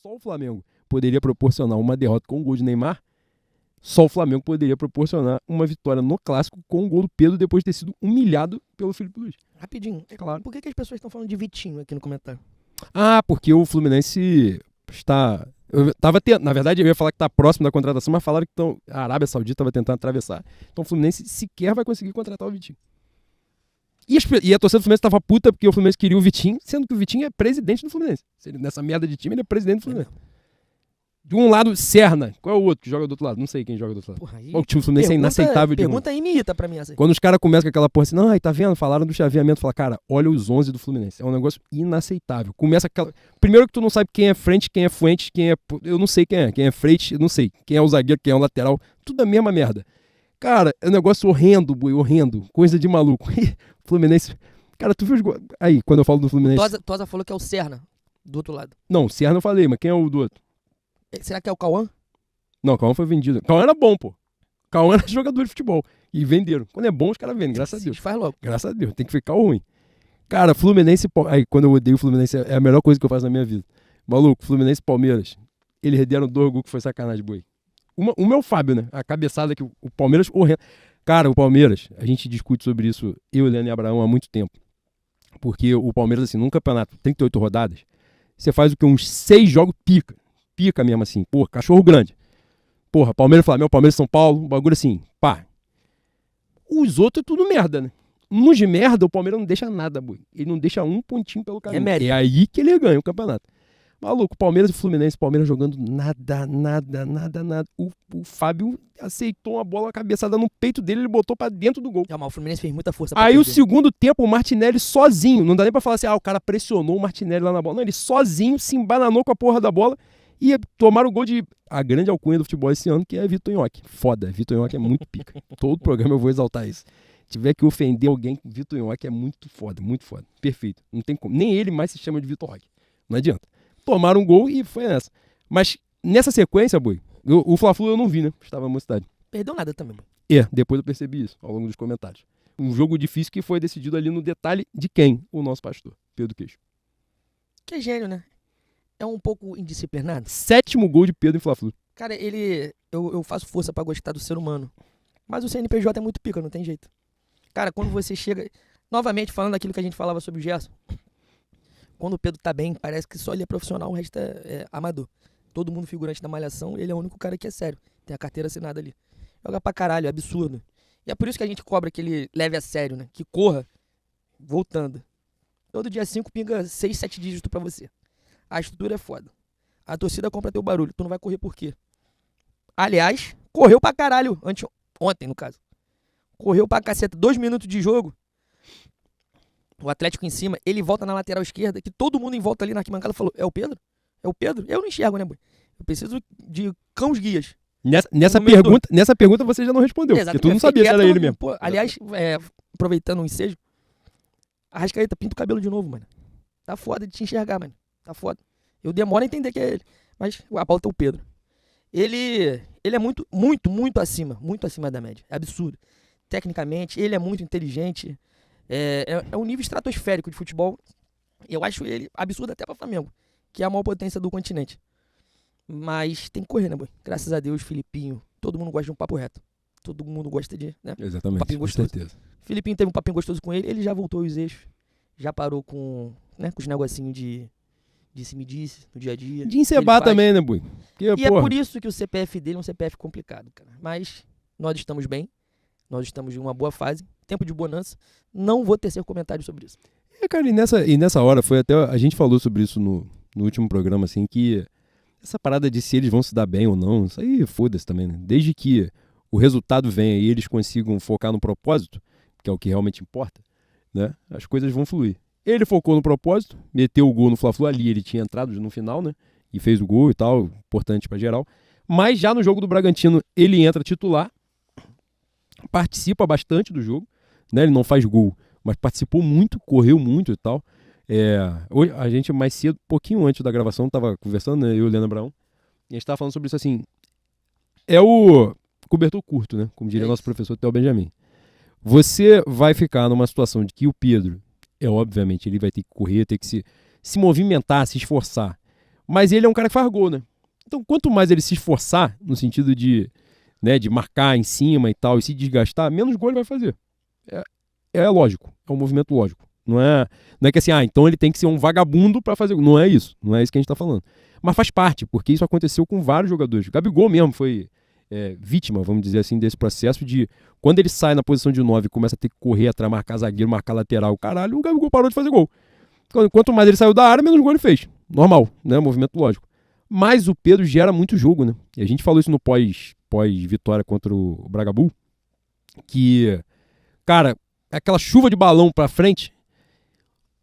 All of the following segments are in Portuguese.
só o Flamengo poderia proporcionar uma derrota com um gol de Neymar, só o Flamengo poderia proporcionar uma vitória no Clássico com um gol do Pedro depois de ter sido humilhado pelo Felipe Luiz. Rapidinho, Claro. por que as pessoas estão falando de Vitinho aqui no comentário? Porque o Fluminense está... Na verdade, eu ia falar que está próximo da contratação, mas falaram que a Arábia Saudita estava tentando atravessar. Então o Fluminense sequer vai conseguir contratar o Vitinho. E a torcida do Fluminense estava puta porque o Fluminense queria o Vitinho, sendo que o Vitinho é presidente do Fluminense. Nessa merda de time, ele é presidente do Fluminense. De um lado, Serna. Qual é o outro que joga do outro lado? Não sei quem joga do outro lado. Porra, aí, O time do Fluminense é inaceitável de Pergunta aí, me irrita pra mim essa aí. Quando os caras começam com aquela porra assim, não, aí tá vendo? Falaram do chaveamento. Fala, cara, olha os 11 do Fluminense. É um negócio inaceitável. Começa aquela... Primeiro que tu não sabe quem é frente, quem é fuente, quem é... Eu não sei quem é. Quem é frente, eu não sei. Quem é o zagueiro, quem é o lateral. Tudo a mesma merda. Cara, é um negócio horrendo, boi, horrendo. Coisa de maluco. Fluminense... Cara, tu viu os... Aí, quando eu falo do Fluminense... Tosa falou que é o Serna, do outro lado. Não, Serna eu falei, mas quem é o do outro? Será que é o Cauã? Não, o Cauã foi vendido. Cauã era bom, pô. Cauã era jogador de futebol. E venderam. Quando é bom, os caras vendem, graças a Deus. Faz logo. Graças a Deus, tem que ficar ruim. Cara, Fluminense... Aí, quando eu odeio o Fluminense, é a melhor coisa que eu faço na minha vida. Maluco, Fluminense e Palmeiras, eles deram 2 gols que foi sacanagem, boi. Uma é o Fábio, né? A cabeçada que o Palmeiras... Cara, o Palmeiras, a gente discute sobre isso, eu, Leandro e Abraão, há muito tempo. Porque o Palmeiras, assim, num campeonato, 38 rodadas, você faz o que? Uns 6 jogos pica. Pica mesmo, assim. Porra, cachorro grande. Porra, Palmeiras, Flamengo, Palmeiras, São Paulo, um bagulho assim, pá. Os outros é tudo merda, né? Nos de merda, o Palmeiras não deixa nada, boi. Ele não deixa um pontinho pelo caminho. É aí que ele ganha o campeonato. Maluco, Palmeiras e Fluminense, Palmeiras jogando nada. O Fábio aceitou uma bola, a cabeçada no peito dele, ele botou pra dentro do gol. Mas o Fluminense fez muita força pra Aí perder. o segundo tempo, o Martinelli sozinho, não dá nem pra falar assim, o cara pressionou o Martinelli lá na bola. Não, ele sozinho se embananou com a porra da bola e tomaram o gol de a grande alcunha do futebol esse ano, que é Vitor Nhoque. Foda, Vitor Nhoque é muito pica. Todo programa eu vou exaltar isso. Tiver que ofender alguém, Vitor Nhoque é muito foda, perfeito. Não tem como. Nem ele mais se chama de Vitor Roque. Não adianta. Tomaram um gol e foi nessa. Mas nessa sequência, boi, o Fla-Flu eu não vi, né? Estava na mocidade. Perdeu nada também, boi. Depois eu percebi isso ao longo dos comentários. Um jogo difícil que foi decidido ali no detalhe de quem? O nosso pastor, Pedro Queixo. Que é gênio, né? É um pouco indisciplinado. 7º gol de Pedro em Fla-Flu. Cara, eu faço força pra gostar do ser humano. Mas o CNPJ é muito pica, não tem jeito. Cara, quando você chega... Novamente, falando daquilo que a gente falava sobre o Gerson. Quando o Pedro tá bem, parece que só ele é profissional, o resto é amador. Todo mundo figurante da Malhação, ele é o único cara que é sério. Tem a carteira assinada ali. Joga pra caralho, é absurdo. E é por isso que a gente cobra que ele leve a sério, né? Que corra, voltando. Todo dia 5 pinga 6, 7 dígitos pra você. A estrutura é foda. A torcida compra teu barulho. Tu não vai correr por quê? Aliás, correu pra caralho. Ontem, no caso. Correu pra caceta. 2 minutos de jogo. O Atlético em cima, ele volta na lateral esquerda, que todo mundo em volta ali na arquibancada falou, é o Pedro? É o Pedro? Eu não enxergo, né, boi? Eu preciso de cãos guias. Nessa pergunta você já não respondeu, porque tu não sabia se era ele mesmo. Pô, aliás, aproveitando o ensejo, Arrascaeta, pinta o cabelo de novo, mano. Tá foda de te enxergar, mano. Tá foda. Eu demoro a entender que é ele. Mas a pauta é o Pedro. Ele é muito acima da média. É absurdo. Tecnicamente, ele é muito inteligente. É um nível estratosférico de futebol. Eu acho ele absurdo até para o Flamengo, que é a maior potência do continente. Mas tem que correr, né, boi? Graças a Deus, Filipinho. Todo mundo gosta de um papo reto. Todo mundo gosta de, né? Exatamente, um papinho gostoso. Com certeza. Filipinho teve um papinho gostoso com ele, ele já voltou aos eixos. Já parou com os negocinhos de disse-me-disse no dia a dia. De encebar também, né, boi? E é por isso que o CPF dele é um CPF complicado, cara. Mas nós estamos bem. Nós estamos em uma boa fase. Tempo de bonança. Não vou tecer comentários sobre isso. Cara, e nessa hora, foi até... A gente falou sobre isso no último programa, assim, que essa parada de se eles vão se dar bem ou não, isso aí foda-se também, né? Desde que o resultado venha e eles consigam focar no propósito, que é o que realmente importa, né? As coisas vão fluir. Ele focou no propósito, meteu o gol no Fla-Flu ali, ele tinha entrado no final, né? E fez o gol e tal, importante pra geral. Mas já no jogo do Bragantino, ele entra titular, participa bastante do jogo, né? Ele não faz gol, mas participou muito, correu muito e tal. Hoje, a gente mais cedo, pouquinho antes da gravação, tava conversando, né? Eu e o Leandro Abraão, e a gente tava falando sobre isso assim. É o cobertor curto, né? Como diria nosso professor Theo Benjamin. Você vai ficar numa situação de que o Pedro, obviamente, ele vai ter que correr, ter que se movimentar, se esforçar. Mas ele é um cara que faz gol, né? Então, quanto mais ele se esforçar, no sentido de, né, de marcar em cima e tal, e se desgastar, menos gol ele vai fazer. É lógico, é um movimento lógico. Não é que assim, então ele tem que ser um vagabundo pra fazer gol. Não é isso que a gente tá falando. Mas faz parte, porque isso aconteceu com vários jogadores. O Gabigol mesmo foi vítima, vamos dizer assim, desse processo de quando ele sai na posição de 9 e começa a ter que correr atrás, marcar zagueiro, marcar lateral, caralho, o Gabigol parou de fazer gol. Quanto mais ele saiu da área, menos gol ele fez. Normal, né? Movimento lógico. Mas o Pedro gera muito jogo, né? E a gente falou isso no pós-vitória contra o Bragabu, que, cara, aquela chuva de balão pra frente,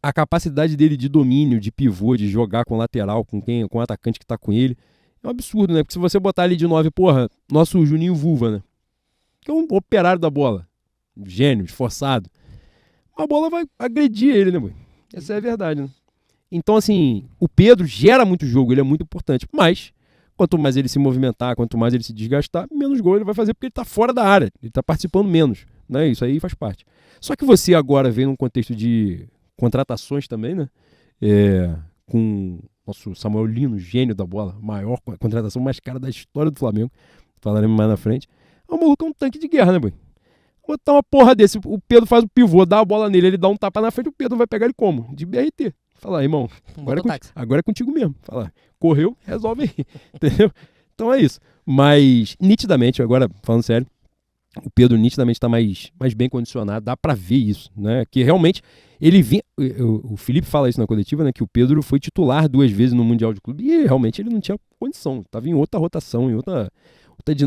a capacidade dele de domínio, de pivô, de jogar com lateral, com o atacante que tá com ele, é um absurdo, né? Porque se você botar ele de 9, porra, nosso Juninho Vulva, né? Que é um operário da bola, gênio, esforçado, a bola vai agredir ele, né, mãe? Essa é a verdade, né? Então, assim, o Pedro gera muito jogo, ele é muito importante, mas quanto mais ele se movimentar, quanto mais ele se desgastar, menos gol ele vai fazer porque ele tá fora da área, ele tá participando menos, né? Isso aí faz parte. Só que você agora vem num contexto de contratações também, né? Com nosso Samuel Lino, gênio da bola, maior contratação mais cara da história do Flamengo, falaremos mais na frente. O maluco é um tanque de guerra, né, boy? Botar uma porra desse, o Pedro faz o pivô, dá a bola nele, ele dá um tapa na frente, o Pedro vai pegar ele como? De BRT. Fala, irmão, agora é contigo mesmo. Fala, correu, resolve aí. Entendeu? Então é isso. Mas, nitidamente, agora falando sério, o Pedro nitidamente está mais bem condicionado, dá pra ver isso, né? Que realmente ele vinha. O Felipe fala isso na coletiva, né? Que o Pedro foi titular 2 vezes no Mundial de Clube e realmente ele não tinha condição, estava em outra rotação, em outra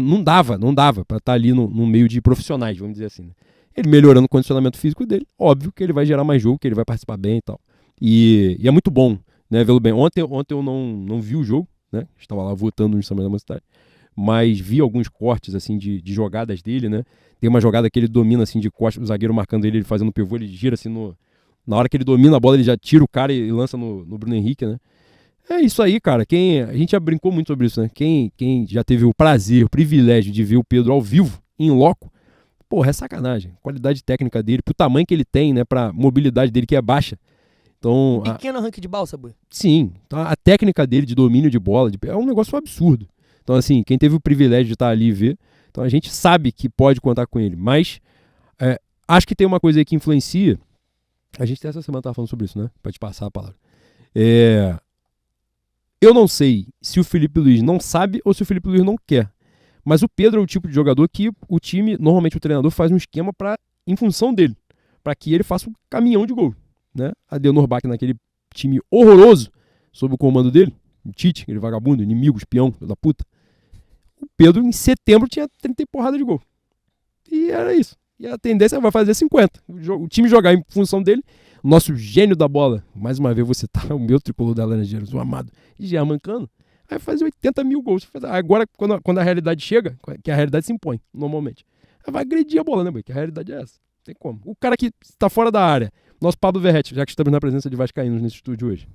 não dava para estar ali no meio de profissionais, vamos dizer assim. Né? Ele melhorando o condicionamento físico dele, óbvio que ele vai gerar mais jogo, que ele vai participar bem e tal. E é muito bom, né? Vê-lo bem. Ontem eu não vi o jogo, né? Estava lá votando no Samba da Mocidade. Mas vi alguns cortes assim de jogadas dele, né? Tem uma jogada que ele domina assim de costas, o zagueiro marcando ele fazendo pivô, ele gira assim na hora que ele domina a bola, ele já tira o cara e lança no Bruno Henrique, né? É isso aí, cara. A gente já brincou muito sobre isso, né? Quem já teve o prazer, o privilégio de ver o Pedro ao vivo, em loco, porra, é sacanagem. A qualidade técnica dele, pro tamanho que ele tem, né? Pra mobilidade dele que é baixa. Então, pequeno arranque de balsa, boy. Sim. Então, a técnica dele de domínio de bola é um negócio absurdo. Então, assim, quem teve o privilégio de estar ali e ver, então a gente sabe que pode contar com ele. Mas acho que tem uma coisa aí que influencia. A gente essa semana estava falando sobre isso, né? Pra te passar a palavra. Eu não sei se o Felipe Luiz não sabe ou se o Felipe Luiz não quer. Mas o Pedro é o tipo de jogador que o time, normalmente o treinador faz um esquema em função dele. Para que ele faça um caminhão de gol. Né? Adenor Bach naquele time horroroso, sob o comando dele. O Tite, aquele vagabundo, inimigo, espião, filho da puta. O Pedro, em setembro, tinha 30 e porrada de gol. E era isso. E a tendência vai fazer 50. O time jogar em função dele. Nosso gênio da bola. Mais uma vez você tá o meu tricolor da Laranjeiras, o amado. Já mancando. Vai fazer 80 mil gols. Agora, quando a realidade chega, que a realidade se impõe, normalmente. Vai agredir a bola, né, boy? Que a realidade é essa. Não tem como. O cara que está fora da área, nosso Pablo Verretti, já que estamos na presença de vascaínos nesse estúdio hoje.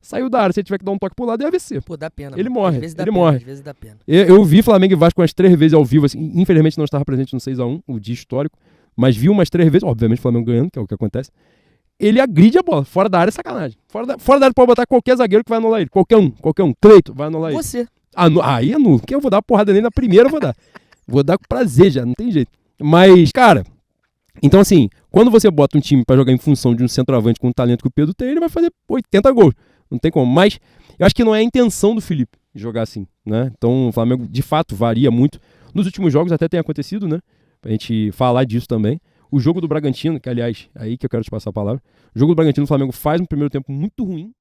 Saiu da área, se ele tiver que dar um toque pro lado, é AVC. Pô, dá pena. Ele morre, às vezes morre. Às vezes dá pena. Eu vi Flamengo e Vasco umas 3 vezes ao vivo, assim, infelizmente não estava presente no 6x1, o dia histórico, mas vi umas 3 vezes, obviamente o Flamengo ganhando, que é o que acontece. Ele agride a bola, fora da área é sacanagem. Fora da área pode botar qualquer zagueiro que vai anular ele, qualquer um, Cleito vai anular ele. Você. Aí é nulo, que eu vou dar uma porrada nele na primeira, eu vou dar. Vou dar com prazer já, não tem jeito. Mas, cara, então assim, quando você bota um time pra jogar em função de um centroavante com o talento que o Pedro tem, ele vai fazer 80 gols. Não tem como. Mas eu acho que não é a intenção do Felipe jogar assim, né? Então o Flamengo, de fato, varia muito. Nos últimos jogos até tem acontecido, né? Pra gente falar disso também. O jogo do Bragantino, que aliás, aí que eu quero te passar a palavra. O jogo do Bragantino, o Flamengo faz um primeiro tempo muito ruim.